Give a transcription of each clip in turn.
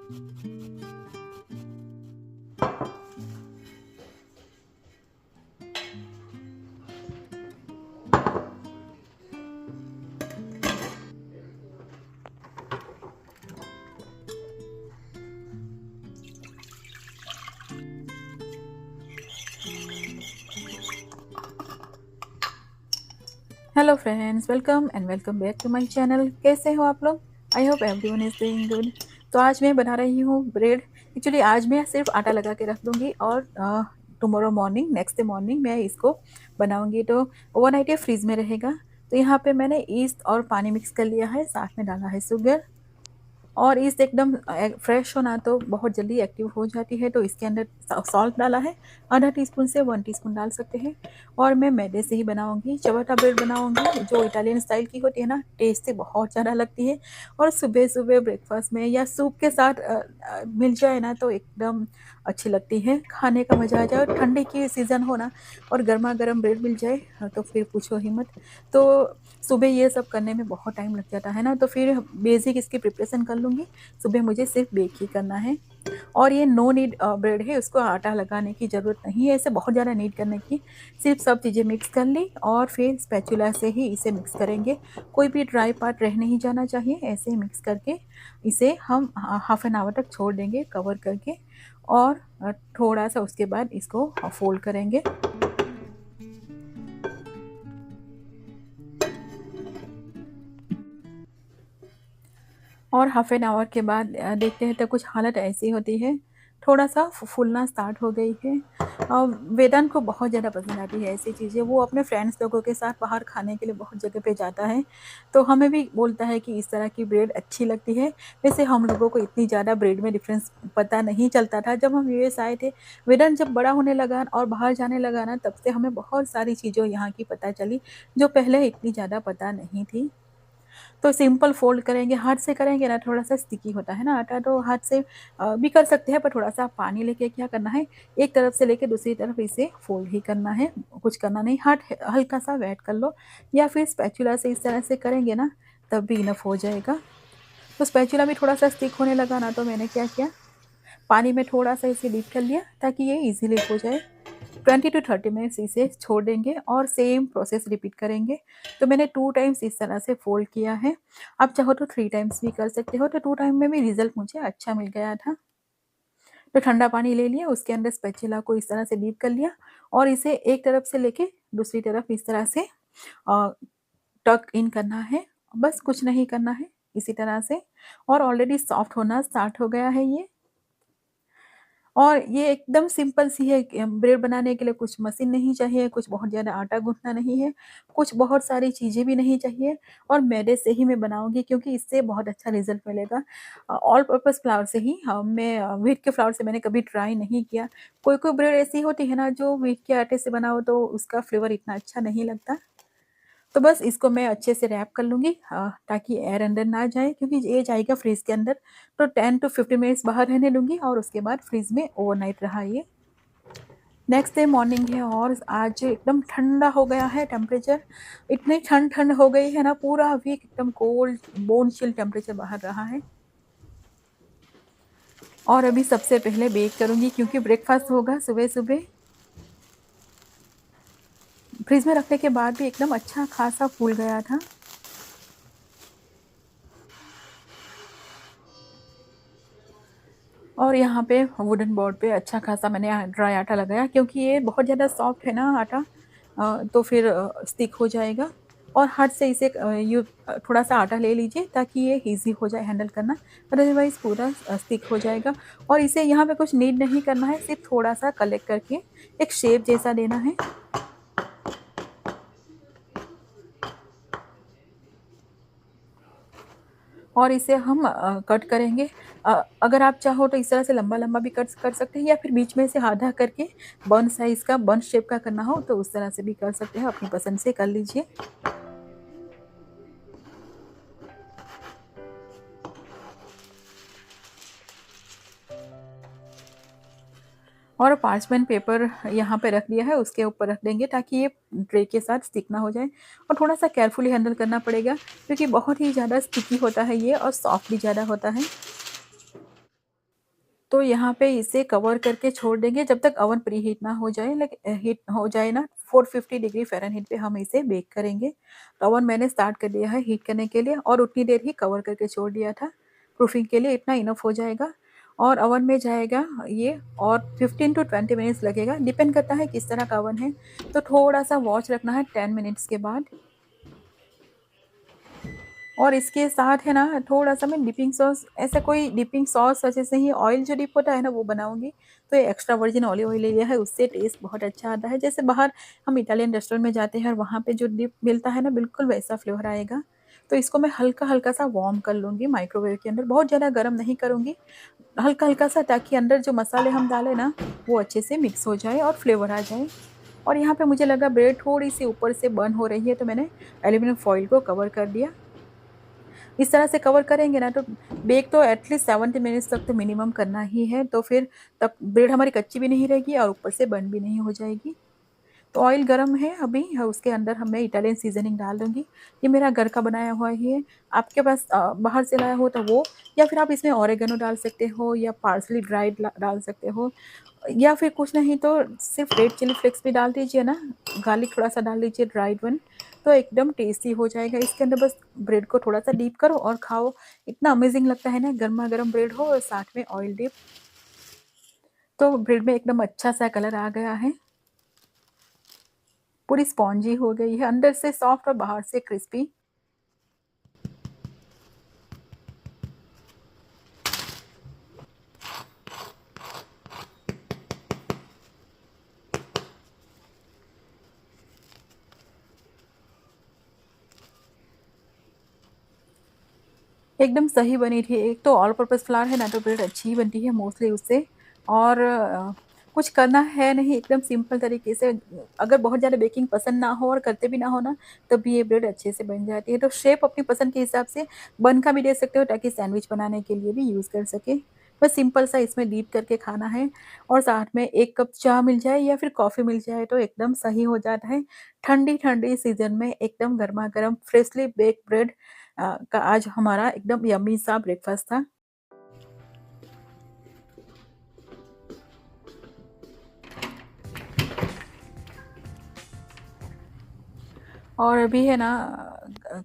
Hello friends, welcome and welcome back to my channel. कैसे हो आप लोग? I hope everyone is doing good. तो आज मैं बना रही हूँ ब्रेड। एक्चुअली आज मैं सिर्फ आटा लगा के रख दूँगी और tomorrow morning, next day morning मैं इसको बनाऊँगी। तो ओवरनाइट ये फ्रीज में रहेगा। तो यहाँ पे मैंने ईस्ट और पानी मिक्स कर लिया है, साथ में डाला है शुगर। और ईस्ट एकदम फ्रेश होना तो बहुत जल्दी एक्टिव हो जाती है, तो इसके अंदर सॉल्ट डाला है, आधा टीस्पून से 1 टीस्पून डाल सकते हैं। और मैं मैदे से ही बनाऊंगी, चपाटा ब्रेड बनाऊंगी, जो इटालियन स्टाइल की होती है ना, टेस्ट से बहुत ज़्यादा लगती है। और सुबह सुबह ब्रेकफास्ट में या सूप के साथ मिल जाए ना तो एकदम अच्छी लगती है, खाने का मज़ा आ जाए। और ठंडी की सीज़न हो ना और गर्मा गर्म ब्रेड मिल जाए तो फिर पूछो ही मत। तो सुबह ये सब करने में बहुत टाइम लग जाता है ना, तो फिर बेसिक इसकी प्रिपरेशन कर लूँगी। सुबह मुझे सिर्फ बेक ही करना है। और ये नो नीड ब्रेड है, उसको आटा लगाने की ज़रूरत नहीं है, इसे बहुत ज़्यादा नीड करने की। सिर्फ सब चीज़ें मिक्स कर ली और फिर स्पैचुला से ही इसे मिक्स करेंगे। कोई भी ड्राई पार्ट रह नहीं जाना चाहिए। ऐसे ही मिक्स करके इसे हम हाफ एन आवर तक छोड़ देंगे कवर करके। और थोड़ा सा उसके बाद इसको फोल्ड करेंगे। और हाफ एन आवर के बाद देखते हैं तो कुछ हालत ऐसी होती है, थोड़ा सा फूलना स्टार्ट हो गई है। वेदांत को बहुत ज़्यादा पसंद आती है ऐसी चीज़ें। वो अपने फ्रेंड्स लोगों के साथ बाहर खाने के लिए बहुत जगह पे जाता है, तो हमें भी बोलता है कि इस तरह की ब्रेड अच्छी लगती है। वैसे हम लोगों को इतनी ज़्यादा ब्रेड में डिफरेंस पता नहीं चलता था जब हम यूएस आए थे। वेदांत जब बड़ा होने लगा और बाहर जाने लगा ना, तब से हमें बहुत सारी चीज़ें यहाँ की पता चली, जो पहले इतनी ज़्यादा पता नहीं थी। तो सिंपल फोल्ड करेंगे, हाथ से करेंगे ना थोड़ा सा स्टिकी होता है ना आटा, तो हाथ से भी कर सकते हैं, पर थोड़ा सा पानी लेके क्या करना है, एक तरफ से लेके दूसरी तरफ इसे फोल्ड ही करना है, कुछ करना नहीं। हाथ हल्का सा वेट कर लो, या फिर स्पैचुला से इस तरह से करेंगे ना तब भी इनफ हो जाएगा। तो स्पैचुला भी थोड़ा सा स्टिक होने लगा ना, तो मैंने क्या किया, पानी में थोड़ा सा इसे डीप कर लिया ताकि ये इजीली हो जाए। 20 टू 30 मिनट्स इसे छोड़ देंगे और सेम प्रोसेस रिपीट करेंगे। तो मैंने 2 टाइम्स इस तरह से फोल्ड किया है। आप चाहो तो 3 टाइम्स भी कर सकते हो। तो 2 टाइम में भी रिजल्ट मुझे अच्छा मिल गया था। तो ठंडा पानी ले लिया, उसके अंदर स्पैचुला को इस तरह से डीप कर लिया और इसे एक तरफ से लेके दूसरी तरफ इस तरह से टक इन करना है। बस कुछ नहीं करना है, इसी तरह से। और ऑलरेडी सॉफ्ट होना स्टार्ट हो गया है ये। और ये एकदम सिंपल सी है कि ब्रेड बनाने के लिए कुछ मशीन नहीं चाहिए, कुछ बहुत ज़्यादा आटा गूँथना नहीं है, कुछ बहुत सारी चीज़ें भी नहीं चाहिए। और मैदे से ही मैं बनाऊँगी क्योंकि इससे बहुत अच्छा रिज़ल्ट मिलेगा। ऑल पर्पज़ फ्लावर से ही, मैं व्हीट के फ्लावर से मैंने कभी ट्राई नहीं किया। कोई-कोई ब्रेड ऐसी होती है ना जो व्हीट के आटे से बनाओ तो उसका फ्लेवर इतना अच्छा नहीं लगता। तो बस इसको मैं अच्छे से रैप कर लूँगी ताकि एयर अंदर ना जाए, क्योंकि ये जाएगा फ्रिज के अंदर। तो 10 टू 15 मिनट्स बाहर रहने दूँगी और उसके बाद फ्रिज में ओवरनाइट रहा ये। नेक्स्ट डे मॉर्निंग है और आज एकदम ठंडा हो गया है टेम्परेचर। इतनी ठंड ठंड हो गई है ना, पूरा वीक एकदम कोल्ड बोन चिल टेम्परेचर बाहर रहा है। और अभी सबसे पहले बेक करूँगी क्योंकि ब्रेकफास्ट होगा सुबह-सुबह। फ्रिज में रखने के बाद भी एकदम अच्छा खासा फूल गया था। और यहाँ पे वुडन बोर्ड पे अच्छा खासा मैंने ड्राई आटा लगाया, क्योंकि ये बहुत ज़्यादा सॉफ्ट है ना आटा, तो फिर स्टिक हो जाएगा। और हाथ से इसे थोड़ा सा आटा ले लीजिए ताकि ये इजी हो जाए हैंडल करना, अदरवाइज़ पूरा स्टिक हो जाएगा। और इसे यहाँ पे कुछ नीड नहीं करना है, सिर्फ थोड़ा सा कलेक्ट करके एक शेप जैसा देना है। और इसे हम कट करेंगे। अगर आप चाहो तो इस तरह से लंबा-लंबा भी कट कर सकते हैं, या फिर बीच में से आधा करके बन साइज़ का, बन शेप का करना हो तो उस तरह से भी कर सकते हैं, अपनी पसंद से कर लीजिए। और पार्चमेंट पेपर यहाँ पे रख दिया है, उसके ऊपर रख देंगे ताकि ये ट्रे के साथ स्टिक ना हो जाए। और थोड़ा-सा केयरफुली हैंडल करना पड़ेगा क्योंकि बहुत ही ज़्यादा स्टिकी होता है ये और सॉफ्ट भी ज़्यादा होता है। तो यहाँ पे इसे कवर करके छोड़ देंगे जब तक ओवन प्री हीट ना हो जाए, हीट हो जाए ना 450 डिग्री फ़ारेनहीट पे हम इसे बेक करेंगे। तो ओवन मैंने स्टार्ट कर दिया है हीट करने के लिए और उतनी देर ही कवर करके छोड़ दिया था प्रूफिंग के लिए, इतना इनफ हो जाएगा। और ओवन में जाएगा ये और 15 टू 20 मिनट्स लगेगा, डिपेंड करता है किस तरह का ओवन है। तो थोड़ा सा वॉच रखना है 10 मिनट्स के बाद। और इसके साथ है ना थोड़ा-सा मैं डिपिंग सॉस, ऐसा कोई डिपिंग सॉस वजह से ही ऑयल जो डिप होता है ना वो बनाऊँगी। तो ये एक्स्ट्रा वर्जिन ऑलिव ऑयल ले लिया है, उससे टेस्ट बहुत अच्छा आता है। जैसे बाहर हम इटालियन रेस्टोरेंट में जाते हैं और वहाँ पे जो डिप मिलता है ना बिल्कुल वैसा फ्लेवर आएगा। तो इसको मैं हल्का-हल्का सा वार्म कर लूँगी माइक्रोवेव के अंदर, बहुत ज़्यादा गरम नहीं करूँगी, हल्का-हल्का सा, ताकि अंदर जो मसाले हम डालें ना वो अच्छे से मिक्स हो जाए और फ्लेवर आ जाए। और यहाँ पे मुझे लगा ब्रेड थोड़ी-सी ऊपर से बर्न हो रही है तो मैंने एल्यूमीनियम फॉइल को कवर कर दिया। इस तरह से कवर करेंगे ना तो बेक तो एटलीस्ट 70 मिनट्स तक तो मिनिमम करना ही है, तो फिर तब ब्रेड हमारी कच्ची भी नहीं रहेगी और ऊपर से बर्न भी नहीं हो जाएगी। तो ऑयल गरम है अभी, उसके अंदर हम मैं इटालियन सीज़निंग डाल दूँगी। ये मेरा घर का बनाया हुआ ही है, आपके पास बाहर से लाया हो तो वो, या फिर आप इसमें ऑरिगेनो डाल सकते हो या पार्सले ड्राइड डाल सकते हो, या फिर कुछ नहीं तो सिर्फ रेड चिली फ्लेक्स भी डाल दीजिए ना, गार्लिक थोड़ा सा डाल लीजिए ड्राइड वन, तो एकदम टेस्टी हो जाएगा। इसके अंदर बस ब्रेड को थोड़ा सा डीप करो और खाओ, इतना अमेजिंग लगता है ना, गर्मा गर्म ब्रेड हो और साथ में ऑयल डिप। तो ब्रेड में एकदम अच्छा सा कलर आ गया है, पूरी स्पॉन्जी हो गई है, अंदर से सॉफ्ट और बाहर से क्रिस्पी। एकदम सही बनी थी। एक तो ऑल पर्पस फ्लावर है ना तो ब्रेड अच्छी ही बनती है मोस्टली उससे। और कुछ करना है नहीं, एकदम सिंपल तरीके से, अगर बहुत ज़्यादा बेकिंग पसंद ना हो और करते भी ना हो ना, तब भी ये ब्रेड अच्छे से बन जाती है। तो शेप अपनी पसंद के हिसाब से बन का भी दे सकते हो ताकि सैंडविच बनाने के लिए भी यूज़ कर सकें। बस सिंपल सा इसमें डीप करके खाना है और साथ में 1 कप चाय मिल जाए या फिर कॉफ़ी मिल जाए तो एकदम सही हो जाता है। ठंडी-ठंडी सीज़न में एकदम गरमा-गरम फ्रेशली बेक्ड ब्रेड का आज हमारा एकदम यम्मी सा ब्रेकफ़ास्ट था। और अभी है ना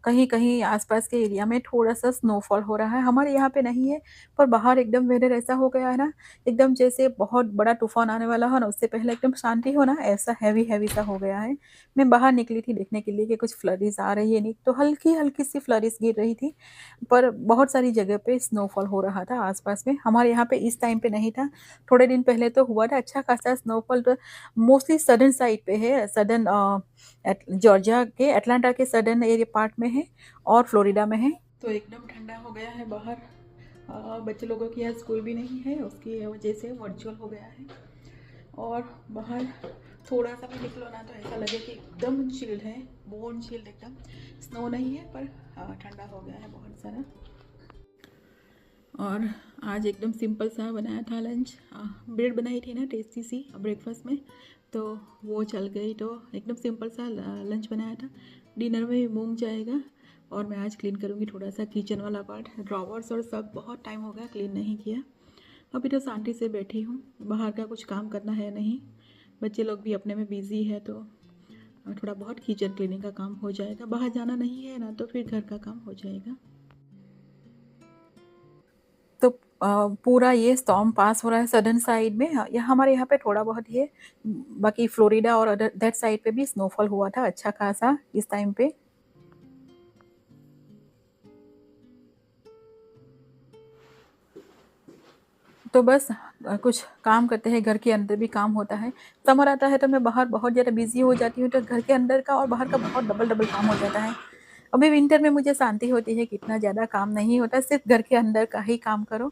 कहीं-कहीं आस-पास के एरिया में थोड़ा-सा स्नोफॉल हो रहा है। हमारे यहाँ पे नहीं है, पर बाहर एकदम वेदर ऐसा हो गया है ना, एकदम जैसे बहुत बड़ा तूफ़ान आने वाला हो ना, उससे पहले एकदम शांति हो ना, ऐसा हेवी-हेवी सा हो गया है। मैं बाहर निकली थी देखने के लिए कि कुछ फ्लरीज़ आ रही है नहीं, तो हल्की-हल्की सी फ्लरीज़ गिर रही थी, पर बहुत सारी जगह पे स्नोफॉल हो रहा था आस-पास में। हमारे यहाँ पे इस टाइम पे नहीं था, थोड़े दिन पहले तो हुआ था अच्छा खासा स्नोफॉल, तो मोस्टली सदर्न साइड पे है, सदर्न जॉर्जिया के अटलांटा के सदर्न एरिया पार्ट में है और फ्लोरिडा में है। तो एकदम ठंडा हो गया है बाहर। बच्चे लोगों की आज स्कूल भी नहीं है, उसकी वजह से वर्चुअल हो गया है। और बाहर थोड़ा सा भी निकलो ना तो ऐसा लगे कि एकदम चिल्ड है, बोन चिल्ड एकदम। स्नो नहीं है पर ठंडा हो गया है बहुत सारा। और आज एकदम सिंपल सा बनाया था लंच। ब्रेड बनाई थी ना टेस्टी सी ब्रेकफास्ट में, तो वो चल गई, तो एकदम सिंपल सा लंच बनाया था। डिनर में मूंग जाएगा और मैं आज क्लीन करूँगी थोड़ा सा किचन वाला पार्ट, ड्रॉवर्स और सब, बहुत टाइम हो गया क्लीन नहीं किया। अभी तो शांति से बैठी हूँ, बाहर का कुछ काम करना है नहीं, बच्चे लोग भी अपने में बिज़ी है, तो थोड़ा बहुत किचन क्लीनिंग का काम हो जाएगा। बाहर जाना नहीं है ना तो फिर घर का काम हो जाएगा। तो पूरा ये स्टॉर्म पास हो रहा है सदर्न साइड में, हमारे यहाँ पे थोड़ा बहुत ही है, बाकी फ्लोरिडा और अदर दैट साइड पे भी स्नोफॉल हुआ था अच्छा खासा इस टाइम पे। तो बस कुछ काम करते हैं, घर के अंदर भी काम होता है। समर आता है तो मैं बाहर बहुत ज़्यादा बिज़ी हो जाती हूँ, तो घर के अंदर का और बाहर का बहुत डबल-डबल काम हो जाता है। अभी विंटर में मुझे शांति होती है कि इतना ज़्यादा काम नहीं होता, सिर्फ़ घर के अंदर का ही काम करो।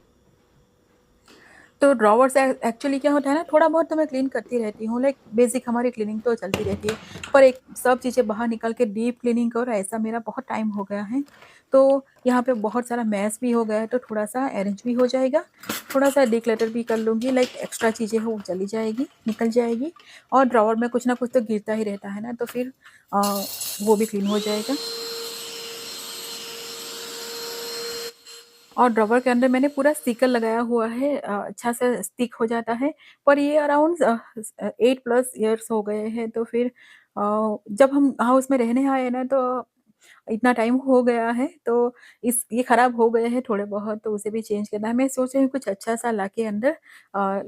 तो ड्रॉवर्स एक्चुअली क्या होता है ना, थोड़ा बहुत तो मैं क्लीन करती रहती हूँ, लाइक बेसिक हमारी क्लीनिंग तो चलती रहती है, पर एक सब चीज़ें बाहर निकल के डीप क्लीनिंग करो, ऐसा मेरा बहुत टाइम हो गया है। तो यहाँ पे बहुत सारा मैस भी हो गया है, तो थोड़ा-सा अरेंज भी हो जाएगा, थोड़ा-सा डिक्लटर भी कर लूँगी, लाइक एक्स्ट्रा चीज़ें हो वो चली जाएगी, निकल जाएगी। और ड्रॉवर में कुछ ना कुछ तो गिरता ही रहता है ना, तो फिर अ, वो भी क्लीन हो जाएगा। और ड्रॉवर के अंदर मैंने पूरा स्टिकर लगाया हुआ है, अच्छा सा स्टिक हो जाता है। पर ये अराउंड 8 प्लस इयर्स हो गए हैं, तो फिर जब हम हाउस में रहने आए ना, तो इतना टाइम हो गया है, तो इस ये खराब हो गए हैं थोड़े बहुत, तो उसे भी चेंज करना है। मैं सोच रही हूँ कुछ अच्छा-सा लाके अंदर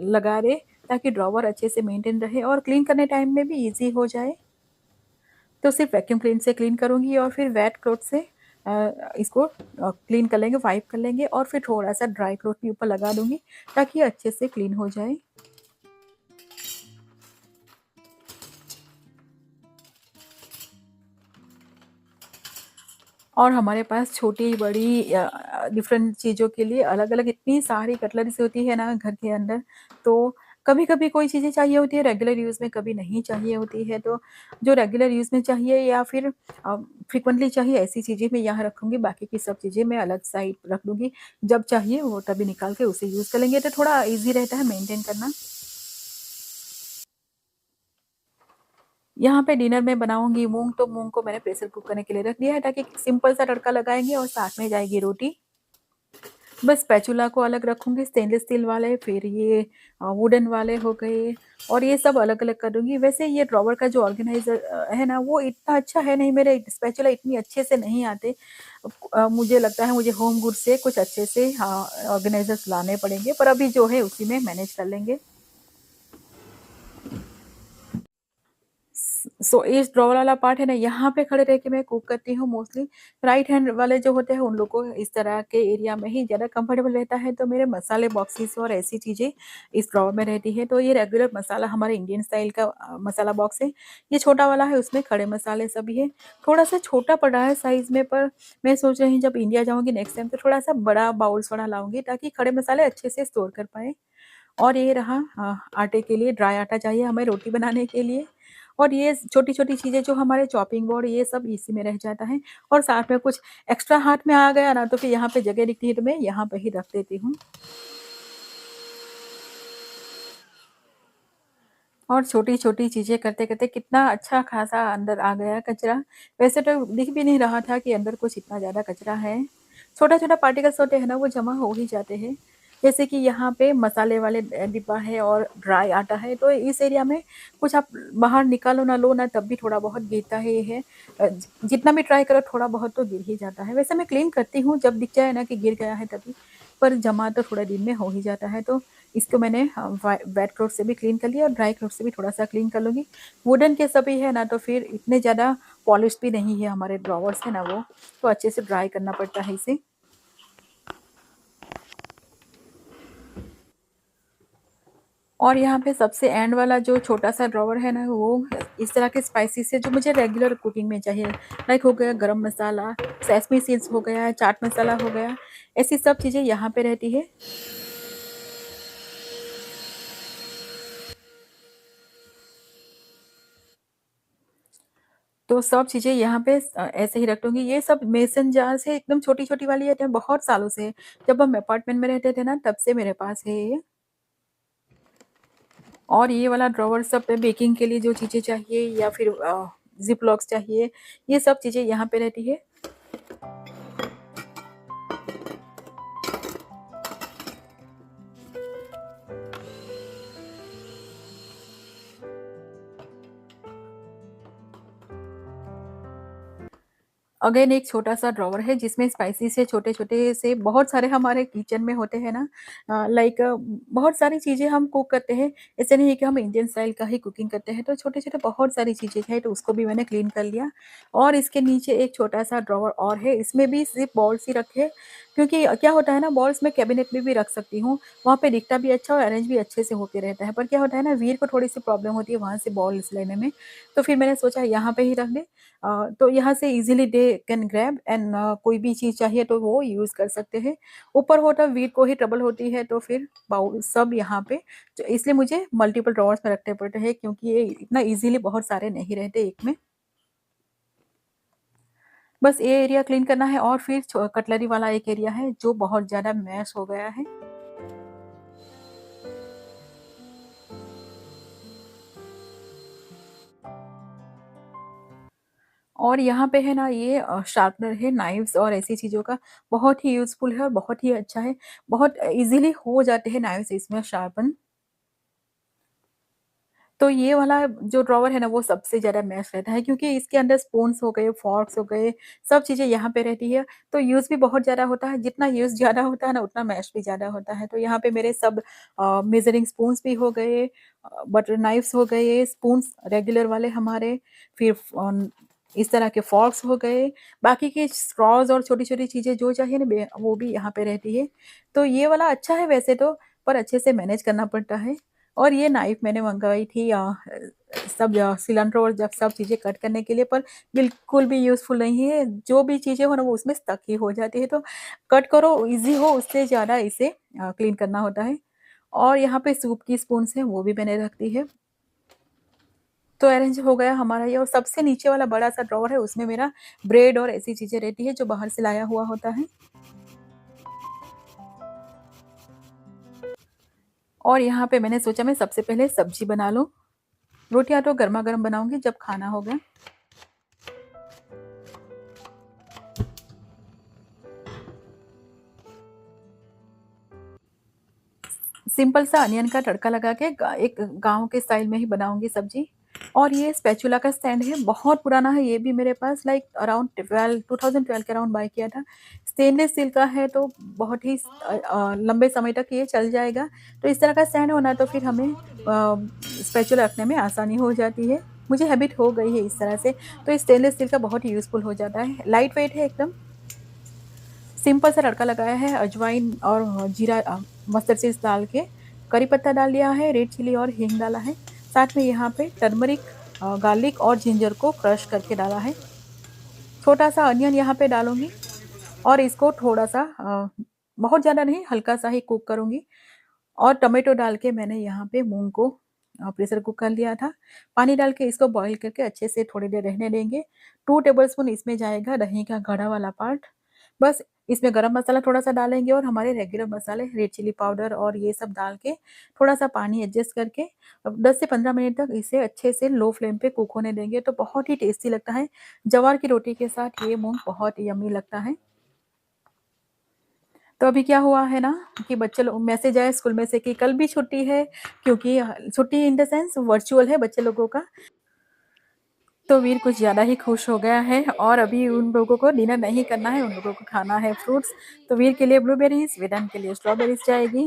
लगा दें, ताकि ड्रॉवर अच्छे से मेंटेन रहे और क्लीन करने टाइम में भी ईज़ी हो जाए। तो सिर्फ़ वैक्यूम क्लीन से क्लीन करूँगी और फिर वेट क्लॉथ से इसको क्लीन कर लेंगे, वाइप कर लेंगे और फिर थोड़ा-सा ड्राई क्लॉथ भी ऊपर लगा दूँगी, ताकि अच्छे से क्लीन हो जाए। और हमारे पास छोटी-बड़ी डिफ़रेंट चीज़ों के लिए अलग-अलग इतनी सारी कटलरीज़ होती है ना घर के अंदर, तो कभी-कभी कोई चीज़ें चाहिए होती है रेगुलर यूज़ में, कभी नहीं चाहिए होती है। तो जो रेगुलर यूज़ में चाहिए या फिर फ्रीक्वेंटली चाहिए, ऐसी चीज़ें मैं यहाँ रखूँगी, बाकी की सब चीज़ें मैं अलग साइड रख दूँगी। जब चाहिए वो तभी निकाल के उसे यूज़ कर लेंगे, तो थोड़ा ईज़ी रहता है मेंटेन करना। यहाँ पे डिनर में बनाऊँगी मूँग, तो मूँग को मैंने प्रेशर कुक करने के लिए रख दिया है, ताकि सिंपल सा तड़का लगाएँगे और साथ में जाएगी रोटी। बस स्पैचुला को अलग रखूँगी, स्टेनलेस स्टील वाले, फिर ये वुडन वाले हो गए और ये सब अलग-अलग कर दूँगी। वैसे ये ड्रॉवर का जो ऑर्गेनाइज़र है ना, वो इतना अच्छा है नहीं, मेरे स्पैचुला इतनी अच्छे से नहीं आते। मुझे लगता है मुझे होम गुड्स से कुछ अच्छे से ऑर्गेनाइज़र्स लाने पड़ेंगे, पर अभी जो है उसी में मैनेज कर लेंगे। सो इस ड्रॉवर वाला पार्ट है ना, यहाँ पे खड़े रह के मैं कुक करती हूँ मोस्टली। राइट हैंड वाले जो होते हैं उन लोग को इस तरह के एरिया में ही ज़्यादा कंफर्टेबल रहता है, तो मेरे मसाले बॉक्सेस और ऐसी चीज़ें इस ड्रॉवर में रहती है। तो ये रेगुलर मसाला हमारे इंडियन स्टाइल का मसाला बॉक्स है। ये छोटा वाला है, उसमें खड़े मसाले सभी है। थोड़ा-सा छोटा पड़ रहा है साइज़ में, पर मैं सोच रही हूँ जब इंडिया जाऊँगी नेक्स्ट टाइम, तो थोड़ा-सा बड़ा बाउल्स वाला लाऊँगी, ताकि खड़े मसाले अच्छे से स्टोर कर पाएँ। और ये रहा आटे के लिए, ड्राई आटा चाहिए हमें रोटी बनाने के लिए। और ये छोटी-छोटी चीज़ें जो हमारे चॉपिंग बोर्ड, ये सब इसी में रह जाता है। और साथ में कुछ एक्स्ट्रा हाथ में आ गया ना, तो फिर यहाँ पे जगह दिखती है तो मैं यहाँ पे ही रख देती हूँ। और छोटी-छोटी चीज़ें करते-करते कितना अच्छा खासा अंदर आ गया कचरा। वैसे तो दिख भी नहीं रहा था कि अंदर कुछ इतना ज़्यादा कचरा है। छोटा-छोटा पार्टिकल्स होते हैं ना, वो जमा हो ही जाते हैं। जैसे कि यहाँ पे मसाले वाले डिब्बा है और ड्राई आटा है, तो इस एरिया में कुछ आप बाहर निकालो ना, लो ना, तब भी थोड़ा बहुत गिरता ही है। जितना भी ट्राई करो थोड़ा बहुत तो गिर ही जाता है। वैसे मैं क्लीन करती हूँ जब दिख जाए ना कि गिर गया है तभी, पर जमा तो थोड़ा दिन में हो ही जाता है। तो इसको मैंने वेट क्लॉथ से भी क्लीन कर लिया और ड्राई क्लॉथ से भी थोड़ा-सा क्लीन कर लूँगी। वुडन के सभी है ना, तो फिर इतने ज़्यादा पॉलिश भी नहीं है, हमारे ड्रॉवर्स है ना वो, तो अच्छे से ड्राई करना पड़ता है इसे। और यहाँ पे सबसे एंड वाला जो छोटा-सा ड्रॉवर है ना, वो इस तरह के स्पाइसेस है जो मुझे रेगुलर कुकिंग में चाहिए। लाइक हो गया गरम मसाला, सेसमी सीड्स हो गया, चाट मसाला हो गया, ऐसी सब चीज़ें यहाँ पे रहती है। तो सब चीज़ें यहाँ पे ऐसे ही रख दूँगी। ये सब मेसन जार्स है, एकदम छोटी-छोटी वाली है, तो बहुत सालों से है। जब हम अपार्टमेंट में रहते थे ना, तब से मेरे पास है ये। और ये वाला ड्रॉवर सब पे बेकिंग के लिए जो चीज़ें चाहिए या फिर ज़िप लॉक्स चाहिए, ये सब चीज़ें यहाँ पे रहती है। अगेन एक छोटा-सा ड्रॉवर है जिसमें स्पाइसी से छोटे-छोटे से बहुत सारे हमारे किचन में होते हैं ना, लाइक बहुत सारी चीज़ें हम कुक करते हैं। ऐसे नहीं है कि हम इंडियन स्टाइल का ही कुकिंग करते हैं, तो छोटे-छोटे बहुत सारी चीज़ें हैं, तो उसको भी मैंने क्लीन कर लिया। और इसके नीचे एक छोटा-सा ड्रॉवर और है, इसमें भी सिर्फ़ बॉल्स ही रखे, क्योंकि क्या होता है ना, बॉल्स मैं कैबिनेट में भी रख सकती हूँ, वहाँ पे दिखता भी अच्छा और अरेंज भी अच्छे से होके रहता है। पर क्या होता है ना, व्हील को थोड़ी-सी प्रॉब्लम होती है वहाँ से बॉल्स लेने में, तो फिर मैंने सोचा यहाँ पे ही रख दें। तो यहाँ से easily they can grab and कोई भी चीज़ चाहिए तो वो यूज़ कर सकते हैं। ऊपर होता व्हील को ही ट्रबल होती है, तो फिर बाउल सब यहाँ पे, तो इसलिए मुझे मल्टीपल ड्रॉवर्स में रखने पड़ते हैं, क्योंकि ये इतना इज़िली बहुत सारे नहीं रहते एक में। बस ये एरिया क्लीन करना है और फिर कटलरी वाला एक एरिया है जो बहुत ज़्यादा मैश हो गया है। और यहाँ पे है ना ये शार्पनर है नाइफ्स और ऐसी चीज़ों का, बहुत ही यूज़फुल है और बहुत ही अच्छा है। बहुत ईज़िली हो जाते हैं नाइफ्स इसमें शार्पन। तो ये वाला जो ड्रॉवर है ना वो सबसे ज़्यादा बेस्ट रहता है क्योंकि इसके अंदर स्पून्स हो गए, फ़ॉर्क्स हो गए, सब चीज़ें यहाँ पे रहती है। तो यूज़ भी बहुत ज़्यादा होता है, जितना यूज़ ज़्यादा होता है ना उतना मैश भी ज़्यादा होता है। तो यहाँ पे मेरे सब मेज़रिंग स्पून्स भी हो गए, बटर नाइफ्स हो गए, स्पून्स रेगुलर वाले हमारे, फिर इस तरह के फ़ॉर्क्स हो गए, बाकी के स्ट्रॉज़ और छोटी-छोटी चीज़ें जो चाहिए ना वो भी यहाँ पे रहती है। तो ये वाला अच्छा है वैसे तो, पर अच्छे से मैनेज करना पड़ता है। और ये नाइफ़ मैंने मँगवाई थी सब सिलेंडर और जब सब चीज़ें कट करने के लिए, पर बिल्कुल भी यूज़फुल नहीं है। जो भी चीज़ें हो ना वो उसमें स्टक ही हो जाती है, तो कट करो ईज़ी हो उससे ज़्यादा इसे क्लीन करना होता है। और यहाँ पे सूप की स्पून्स हैं वो भी मैंने रख दी है। तो अरेंज हो गया हमारा ये, और सबसे नीचे वाला बड़ा-सा ड्रॉवर है उसमें मेरा ब्रेड और ऐसी चीज़ें रहती है जो बाहर से लाया हुआ होता है। और यहाँ पे मैंने सोचा मैं सबसे पहले सब्ज़ी बना लूँ। रोटियाँ तो गरमा-गरम बनाऊँगी जब खाना होगा। सिंपल सा अनियन का तड़का लगा के एक गाँव के स्टाइल में ही बनाऊँगी सब्ज़ी। और ये स्पैचुला का स्टैंड है, बहुत पुराना है ये भी मेरे पास, लाइक अराउंड 2012 के अराउंड बाय किया था। स्टेनलेस स्टील का है तो बहुत ही लंबे समय तक ये चल जाएगा। तो इस तरह का स्टैंड होना तो फिर हमें स्पैचुला रखने में आसानी हो जाती है। मुझे हैबिट हो गई है इस तरह से, तो स्टेनलेस स्टील का बहुत ही यूज़फुल हो जाता है। लाइट वेट है एकदम। सिंपल सा तड़का लगाया है, अजवाइन और जीरा मस्टर्ड सीड्स डाल के, करी पत्ता डाल दिया है, रेड चिली और हींग डाला है। साथ में यहाँ पे टर्मरिक, गार्लिक और जिंजर को क्रश करके डाला है। छोटा-सा अनियन यहाँ पे डालूँगी और इसको थोड़ा-सा बहुत ज़्यादा नहीं, हल्का-सा ही कुक करूँगी। और टोमेटो डाल के मैंने यहाँ पे मूँग को प्रेशर कुक कर लिया था। पानी डाल के इसको बॉयल करके अच्छे से थोड़ी देर रहने देंगे। 2 टेबलस्पून इसमें जाएगा दही का गाढ़ा वाला पार्ट। बस इसमें गरम मसाला थोड़ा-सा डालेंगे और हमारे रेगुलर मसाले, रेड चिली पाउडर और ये सब डाल के थोड़ा-सा पानी एडजस्ट करके अब 10 से 15 मिनट तक इसे अच्छे से लो फ्लेम पे कुक होने देंगे, तो बहुत ही टेस्टी लगता है। ज्वार की रोटी के साथ ये मूँग बहुत यम्मी लगता है। तो अभी क्या हुआ है ना कि बच्चे लोग मैसेज आया स्कूल में से कि कल भी छुट्टी है, क्योंकि छुट्टी इन द सेंस वर्चुअल है बच्चे लोगों का। तो वीर कुछ ज़्यादा ही खुश हो गया है और अभी उन लोगों को डिनर नहीं करना है, उन लोगों को खाना है फ्रूट्स। तो वीर के लिए ब्लूबेरीज़, वेदांत के लिए स्ट्रॉबेरीज़ जाएगी।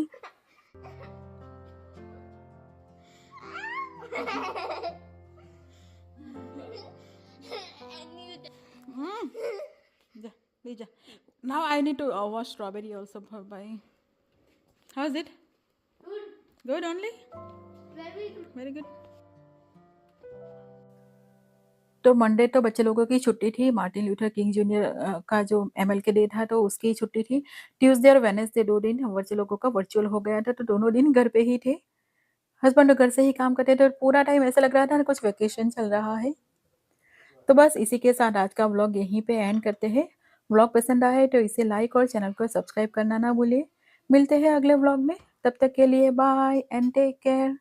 हुँ, जा, ले जा। Now I need to wash strawberry also for bye. How is it? Good only? Very good. तो मंडे तो बच्चे लोगों की छुट्टी थी, मार्टिन लूथर किंग जूनियर का जो एमएलके डे था तो उसकी छुट्टी थी। ट्यूसडे और वेडनेसडे 2 दिन बच्चे लोगों का वर्चुअल हो गया था, तो दोनों दिन घर पे ही थे। हस्बैंड तो घर से ही काम करते थे और पूरा टाइम ऐसा लग रहा था ना कुछ वेकेशन चल रहा है। तो बस इसी के साथ आज का व्लॉग यहीं पे एंड करते हैं। व्लॉग पसंद आए तो इसे लाइक और चैनल को सब्सक्राइब करना ना भूलिए। मिलते हैं अगले व्लॉग में, तब तक के लिए बाय एंड टेक केयर।